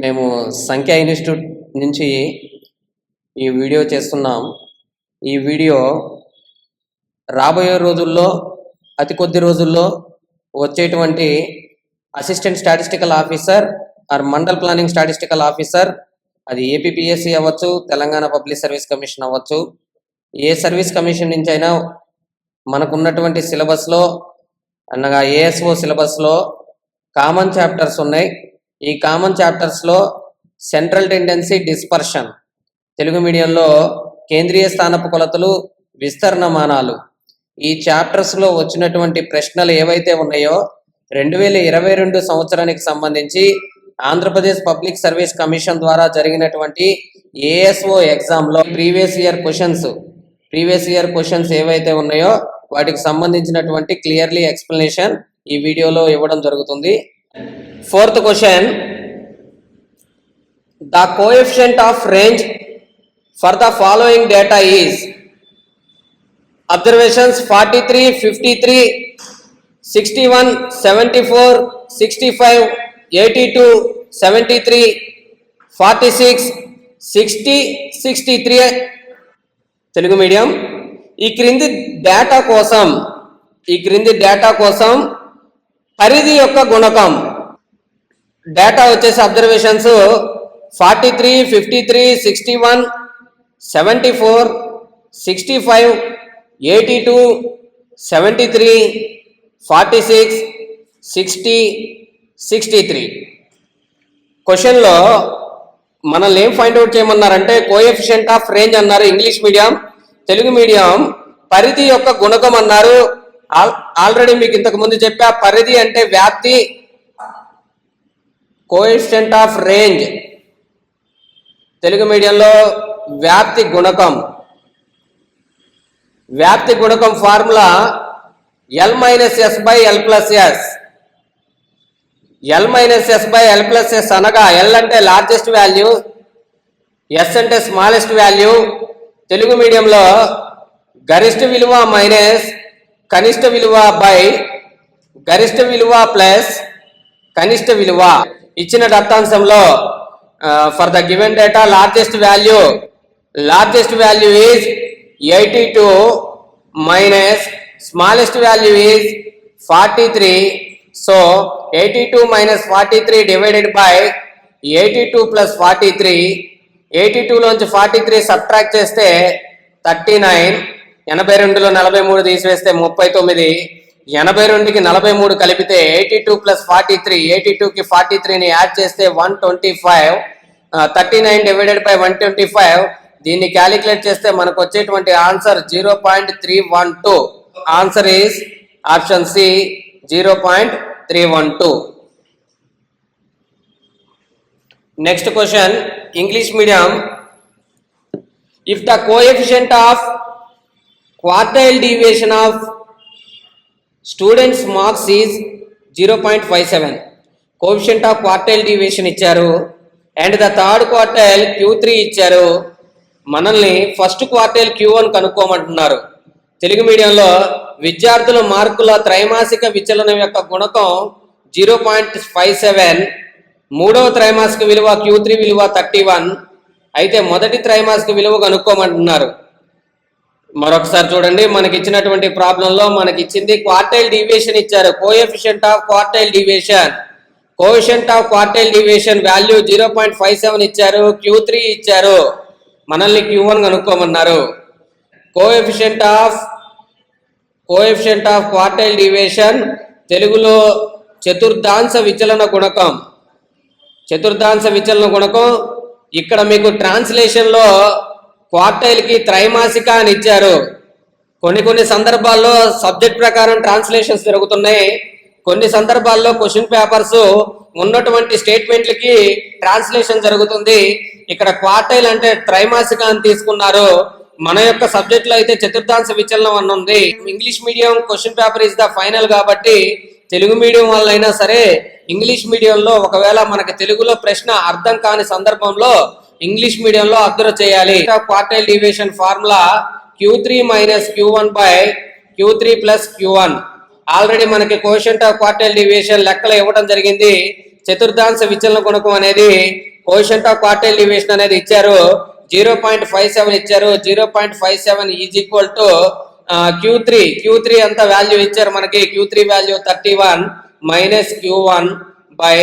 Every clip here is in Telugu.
మేము సంఖ్య ఇన్స్టిట్యూట్ నుంచి ఈ వీడియో చేస్తున్నాం. ఈ వీడియో రాబోయే రోజుల్లో అతి కొద్ది రోజుల్లో వచ్చేటువంటి assistant statistical officer or mandal planning statistical officer, అది ఏపీపీఎస్సీ అవ్వచ్చు, తెలంగాణ పబ్లిక్ సర్వీస్ కమిషన్ అవ్వచ్చు, ఏ సర్వీస్ కమిషన్ నుంచి అయినా మనకున్నటువంటి సిలబస్లో అనగా ఏఎస్ఓ సిలబస్లో కామన్ చాప్టర్స్ ఉన్నాయి. ఈ కామన్ చాప్టర్స్లో సెంట్రల్ టెండెన్సీ డిస్పర్షన్, తెలుగు మీడియంలో కేంద్రీయ స్థానపు కొలతలు, విస్తరణమానాలు, ఈ చాప్టర్స్లో వచ్చినటువంటి ప్రశ్నలు ఏవైతే ఉన్నాయో 2022 సంవత్సరానికి సంబంధించి ఆంధ్రప్రదేశ్ పబ్లిక్ సర్వీస్ కమిషన్ ద్వారా జరిగినటువంటి ఏఎస్ఓ ఎగ్జామ్లో ప్రీవియస్ ఇయర్ క్వశ్చన్స్ ఏవైతే ఉన్నాయో వాటికి సంబంధించినటువంటి క్లియర్లీ ఎక్స్ప్లెనేషన్ ఈ వీడియోలో ఇవ్వడం జరుగుతుంది. Fourth question, the coefficient of range for the following data is observations 43, 53, 61, 74, 65, 82, 73, 46, 60, 63. Telugu medium. ఈ క్రింది డేటా కోసం పరిధి యొక్క గుణకం. డేటా వచ్చేసి అబ్జర్వేషన్స్ 43, 53, 61, 74, 65, 82, 73, 46, 60, 63. క్వశ్చన్లో మనల్ని ఏం ఫైండ్ అవుట్ చేయమన్నారంటే కోఎఫిషియంట్ ఆఫ్ రేంజ్ అన్నారు ఇంగ్లీష్ మీడియం. తెలుగు మీడియం పరిధి యొక్క గుణకం అన్నారు. ఆల్రెడీ మీకు ఇంతకు ముందు చెప్పా, పరిధి అంటే వ్యాప్తి, కోఎఫిషియంట్ ఆఫ్ రేంజ్ తెలుగు మీడియంలో వ్యాప్తి గుణకం. వ్యాప్తి గుణకం formula L - S by L plus S. L - S by L plus S అనగా L అంటే లార్జెస్ట్ వాల్యూ, S అంటే స్మాలెస్ట్ వాల్యూ. తెలుగు మీడియంలో గరిష్ట విలువ మైనస్ కనిష్ట విలువ బై గరిష్ట విలువ ప్లస్ కనిష్ట విలువ. ఇచ్చిన దత్తాంశంలో for the given data largest value is 82 minus smallest value is 43. So 82 minus 43 divided by 82 plus 43. 82 లోంచి 43 సబ్ట్రాక్ట్ చేస్తే 39. 82లో 43 తీసివేస్తే 39. 82కి 43 కలిపితే 82 plus 43. 82కి 43ని యాడ్ చేస్తే 125. 39 డివైడెడ్ బై 125. దీన్ని క్యాలిక్యులేట్ చేస్తే మనకు వచ్చేటువంటి answer 0.312. Answer is option C, 0.312. Next question, English medium. If the coefficient of quartile deviation of students marks is 0.57, coefficient of quartile deviation ఇచ్చారు and the third quartile Q3 ఇచ్చారు, మనల్ని ఫస్ట్ క్వార్టైల్ Q1 కనుక్కోమంటున్నారు. తెలుగు మీడియంలో విద్యార్థుల మార్కుల త్రైమాసిక విచలనం యొక్క గుణకం 0.57, మూడవ త్రైమాసిక విలువ Q3 విలువ 31, అయితే మొదటి త్రైమాసిక విలువ కనుక్కోమంటున్నారు. మరొకసారి చూడండి, మనకి ఇచ్చినటువంటి ప్రాబ్లంలో మనకి ఇచ్చింది క్వార్టైల్ డీవియేషన్ ఇచ్చారు. Coefficient of quartile deviation value 0.57 ఇచ్చారు, Q3 ఇచ్చారు, మనల్ని Q1 కనుక్కోమన్నారు. కోఎఫిషియంట్ ఆఫ్ క్వార్టైల్ డీవియేషన్ తెలుగులో చతుర్థాంశ విచలన గుణకం. ఇక్కడ మీకు ట్రాన్స్లేషన్లో క్వార్టైల్కి త్రైమాసిక అని ఇచ్చారు. కొన్ని సందర్భాల్లో సబ్జెక్ట్ ప్రకారం ట్రాన్స్లేషన్స్ జరుగుతున్నాయి, కొన్ని సందర్భాల్లో క్వశ్చన్ పేపర్స్ ఉన్నటువంటి స్టేట్మెంట్లకి ట్రాన్స్లేషన్ జరుగుతుంది. ఇక్కడ క్వార్టైల్ అంటే త్రైమాసిక అని తీసుకున్నారు. మన యొక్క సబ్జెక్ట్ లో అయితే చతుర్థాంశ విచలనం అని ఉంది. English medium question paper is the final కాబట్టి తెలుగు మీడియం వాళ్ళైనా సరే ఇంగ్లీష్ మీడియంలో ఒకవేళ మనకి తెలుగులో ప్రశ్న అర్థం కాని సందర్భంలో ఇంగ్లీష్ మీడియంలో అబ్జర్వ్ చేయాలి. Quartile deviation formula Q3 minus Q1 by Q3 plus Q1. Already మనకి కోఎఫిషియంట్ ఆఫ్ క్వార్టైల్ డీవియేషన్ లెక్కలు ఇవ్వడం జరిగింది. చతుర్థాంశ విచలన గుణకం అనేది కోఎఫిషియంట్ ఆఫ్ క్వార్టైల్ డీవియేషన్ అనేది ఇచ్చారు 0.57 ఇచ్చారు. 0.57 ఈజ్ ఈక్వల్ టు Q3 అంత వాల్యూ ఇచ్చారు మనకి. Q3 value 31 minus Q1 by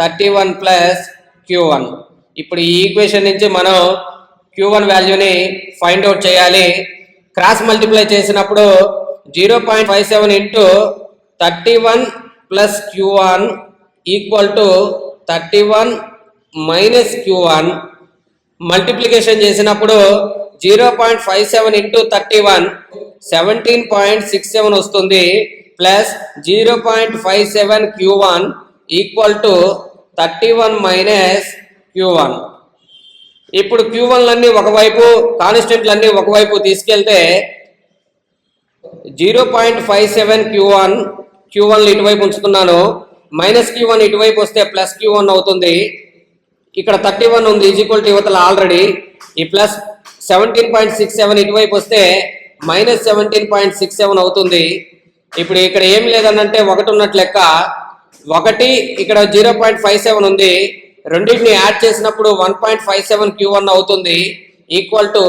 31 plus Q1. ఇప్పుడు ఈ ఈక్వేషన్ నుంచి మనం Q1 వాల్యూని ఫైండ్ అవుట్ చేయాలి. క్రాస్ మల్టిప్లై చేసినప్పుడు 0.57 into 31 plus Q1 equal to 31 minus Q1. Multiplication చేసినప్పుడు 0.57 ఇంటూ 31 17.67 వస్తుంది plus 0.57 Q1 equal to 31 minus Q1. ఇప్పుడు Q1లన్నీ ఒకవైపు కాన్స్టెంట్లన్నీ ఒకవైపు తీసుకెళ్తే 0.57 Q1 ఇటువైపు ఉంచుతున్నాను, మైనస్ Q1 ఇటువైపు వస్తే ప్లస్ Q1 అవుతుంది. ఇక్కడ 31 ఉంది ఈజ్ ఈక్వల్ టు యువతల ఆల్రెడీ ఈ ప్లస్ 17.67 ఇటువైపు వస్తే మైనస్ 17.67 అవుతుంది. ఇప్పుడు ఇక్కడ ఏం లేదనంటే ఒకటి ఉన్నట్లు లెక్క. ఒకటి ఇక్కడ 0.57 ఉంది, రెండింటిని యాడ్ చేసినప్పుడు 1.57 Q1 అవుతుంది ఈక్వల్ టు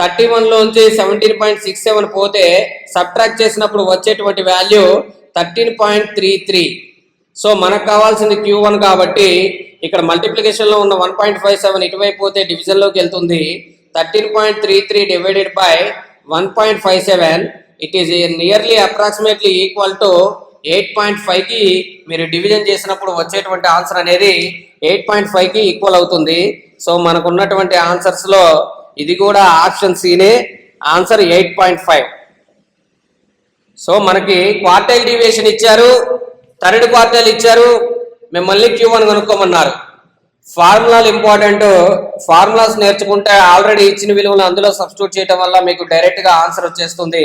31 లోంచి 17.67 పోతే సబ్ట్రాక్ట్ చేసినప్పుడు వచ్చేటువంటి వాల్యూ 13.33. సో మనకు కావాల్సింది Q1 కాబట్టి ఇక్కడ మల్టిప్లికేషన్ లో ఉన్న 1.57 ఇటువైపు పోతే డివిజన్ లోకి వెళ్తుంది. 13.33 divided by 1.57 it is nearly approximately equal to 8.5 కి మీరు డివిజన్ చేసినప్పుడు వచ్చేటువంటి ఆన్సర్ అనేది 8.5 కి ఈక్వల్ అవుతుంది. సో మనకు ఉన్నటువంటి ఆన్సర్స్ లో ఇది కూడా ఆప్షన్ సినే ఆన్సర్ 8.5. సో మనకి క్వార్టైల్ డీవియేషన్ ఇచ్చారు, థర్డ్ క్వార్టైల్ ఇచ్చారు, మిమ్మల్ని Q1 కనుక్కోమన్నారు. ఫార్ములాలు ఇంపార్టెంట్. ఫార్ములాస్ నేర్చుకుంటే ఆల్రెడీ ఇచ్చిన విలువలు అందులో సబ్స్టిట్యూట్ చేయడం వల్ల మీకు డైరెక్ట్ గా ఆన్సర్ వచ్చేస్తుంది.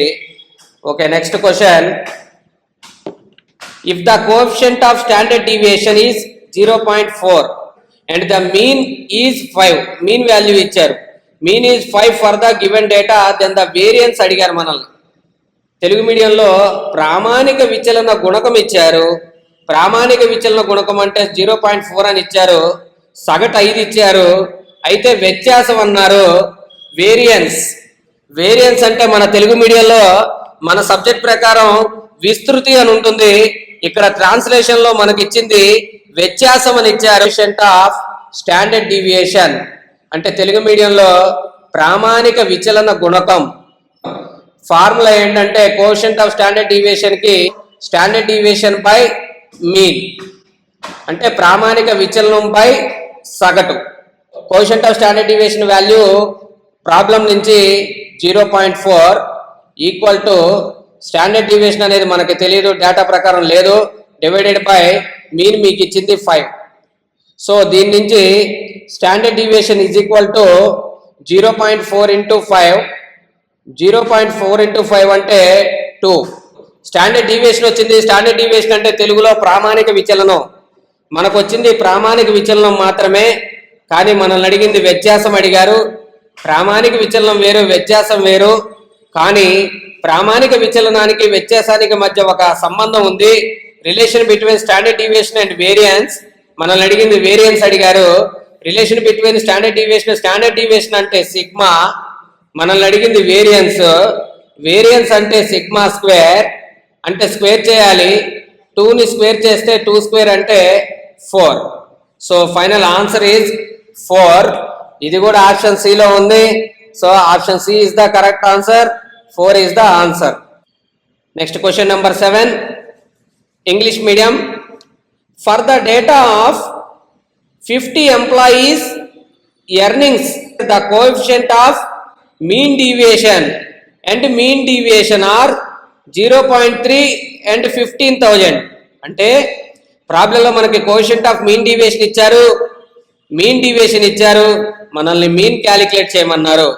Okay, next question. If the coefficient of standard deviation is 0.4 and the mean is 5, mean value ఇచ్చారు, mean is 5 for the given data, then the variance అడిగారు మనల్ని. తెలుగు మీడియంలో ప్రామాణిక విచలన గుణకం ఇచ్చారు. ప్రామాణిక విచలన గుణకం అంటే 0.4 అని ఇచ్చారు, సగటు 5 ఇచ్చారు, అయితే వ్యత్యాసం అన్నారు వేరియన్స్ అంటే మన తెలుగు మీడియంలో మన సబ్జెక్ట్ ప్రకారం విస్తృతి అని ఉంటుంది. ఇక్కడ ట్రాన్స్లేషన్ లో మనకి ఇచ్చింది వ్యత్యాసం అని ఇచ్చారు. కోఎఫిషియంట్ ఆఫ్ స్టాండర్డ్ డీవియేషన్ అంటే తెలుగు మీడియంలో ప్రామాణిక విచలన గుణకం. ఫార్ములా ఏంటంటే కోఎఫిషియంట్ ఆఫ్ స్టాండర్డ్ డీవియేషన్ కి స్టాండర్డ్ డీవియేషన్ బై మీన్ అంటే ప్రామాణిక విచలనం బై సగటు. Coefficient of standard deviation value problem నుంచి 0.4 ఈక్వల్ టు స్టాండర్డ్ డీవియేషన్ అనేది మనకి తెలియదు, డేటా ప్రకారం లేదు, డివైడెడ్ బై మీన్ మీకు ఇచ్చింది 5. సో దీని నుంచి standard deviation is equal to 0.4 into 5. 0.4 into 5 అంటే 2. స్టాండర్డ్ డీవియేషన్ వచ్చింది. స్టాండర్డ్ డీవియేషన్ అంటే తెలుగులో ప్రామాణిక విచలనం. మనకు వచ్చింది ప్రామాణిక విచలనం మాత్రమే, కానీ మనల్ని అడిగింది వ్యత్యాసం అడిగారు. ప్రామాణిక విచలనం వేరు, వ్యత్యాసం వేరు. కానీ ప్రామాణిక విచలనానికి వ్యత్యాసానికి మధ్య ఒక సంబంధం ఉంది, relation between standard deviation and variance. మనల్ని అడిగింది వేరియన్స్ అడిగారు. రిలేషన్ బిట్వీన్ స్టాండర్డ్ డీవియేషన్ అంటే సిగ్మా, మనల్ని అడిగింది వేరియన్స్ అంటే సిగ్మా స్క్వేర్, అంటే స్క్వేర్ చేయాలి. 2ని స్క్వేర్ చేస్తే 2 స్క్వేర్ అంటే 4. So final answer is 4. ఇది కూడా ఆప్షన్ సి లో ఉంది. So option C is the correct answer. 4 is the answer. Next question number 7. English medium. For the data of 50 employees earnings, the coefficient of mean deviation and mean deviation are 0.3 and 15,000. అంటే ప్రాబ్లంలో మనకి కోఎఫిషియంట్ ఆఫ్ మీన్ డీవియేషన్ ఇచ్చారు, మీన్ డీవియేషన్ ఇచ్చారు, మనల్ని మీన్ క్యాలిక్యులేట్ చేయమన్నారు.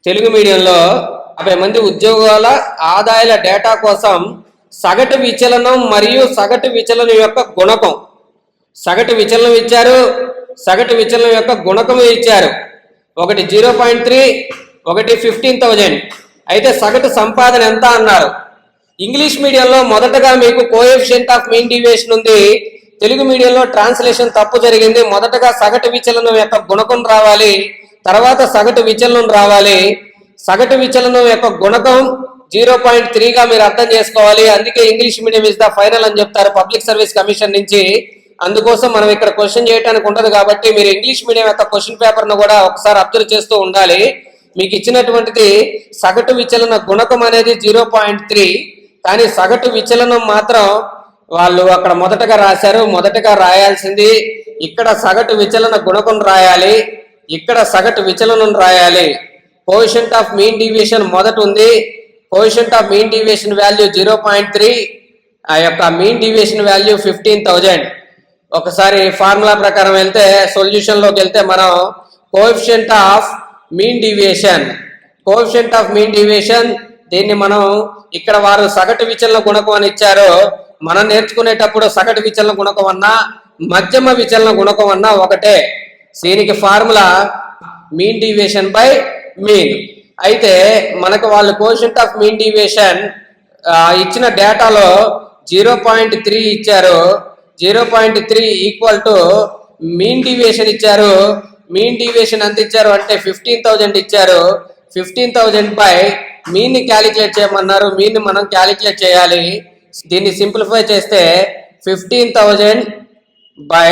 తెలుగు మీడియంలో 50 మంది ఉద్యోగాల ఆదాయాల డేటా కోసం సగటు విచలనం మరియు సగటు విచలనం యొక్క గుణకం, సగటు విచలనం ఇచ్చారు, సగటు విచలనం యొక్క గుణకం ఇచ్చారు. ఒకటి 0.3, ఒకటి 15,000. అయితే సగటు సంపాదన ఎంత అన్నారు. ఇంగ్లీష్ మీడియంలో మొదటగా మీకు కోఎఫిషియంట్ ఆఫ్ మీన్ డీవియేషన్ ఉంది, తెలుగు మీడియంలో ట్రాన్స్లేషన్ తప్పు జరిగింది. మొదటగా సగటు విచలనం యొక్క గుణకం రావాలి, తర్వాత సగటు విచలనం రావాలి. సగటు విచలనం యొక్క గుణకం 0.3గా మీరు అర్థం చేసుకోవాలి. అందుకే English medium is the final అని చెప్తారు పబ్లిక్ సర్వీస్ కమిషన్ నుంచి. అందుకోసం మనం ఇక్కడ క్వశ్చన్ చేయడానికి ఉండదు కాబట్టి మీరు ఇంగ్లీష్ మీడియం యొక్క క్వశ్చన్ పేపర్ ను కూడా ఒకసారి అబ్జర్వ్ చేస్తూ ఉండాలి. మీకు ఇచ్చినటువంటిది సగటు విచలన గుణకం అనేది 0.3, కానీ సగటు విచలనం మాత్రం వాళ్ళు అక్కడ మొదటగా రాశారు. మొదటగా రాయాల్సింది ఇక్కడ సగటు విచలన గుణకం రాయాలి, ఇక్కడ సగటు విచలనం రాయాలి. కోఎఫిషియంట్ ఆఫ్ మీన్ డీవియేషన్ మొదట ఉంది, coefficient of mean deviation value 0.3, ఆ యొక్క మీన్ డీవియేషన్ వాల్యూ 15,000. ఒకసారి ఫార్ములా ప్రకారం వెళ్తే సొల్యూషన్ లోకి వెళ్తే మనం coefficient of mean deviation, coefficient of mean deviation దీన్ని మనం ఇక్కడ వారు సగటు విచలన గుణకం అని ఇచ్చారు. మనం నేర్చుకునేటప్పుడు సగటు విచలన గుణకం అన్నా మధ్యమ విచలన గుణకం అన్నా ఒకటే. దీనికి formula mean deviation by mean. అయితే మనకు వాళ్ళు కోఎఫిషియంట్ ఆఫ్ మీన్ డీవియేషన్ ఇచ్చిన డేటాలో 0.3 ఇచ్చారు. 0.3 ఈక్వల్ టు మీన్ డీవియేషన్ ఇచ్చారు. మీన్ డీవియేషన్ ఎంత ఇచ్చారు అంటే 15,000 ఇచ్చారు. 15,000 బై మీన్ ని క్యాలిక్యులేట్ చేయమన్నారు. మీన్ ని మనం క్యాలిక్యులేట్ చేయాలి. దీన్ని సింప్లిఫై చేస్తే 15,000 బై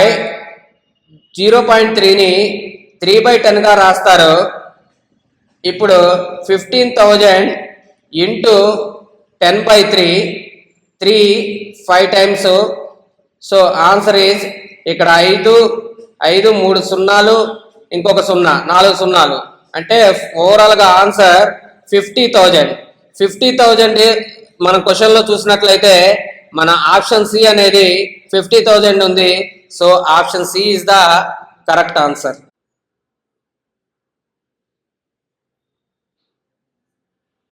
0.3ని 3/10గా రాస్తారు. ఇప్పుడు 15,000 into 10/3, 3 5 times. So answer is ఇక్కడ 5 3 సున్నాలు ఇంకొక 0 4 సున్నాలు అంటే ఓవరాల్ గా ఆన్సర్ 50,000. 50,000 మన క్వశ్చన్ లో చూసినట్లయితే మన ఆప్షన్ సి అనేది 50,000 ఉంది. So option C is the correct answer.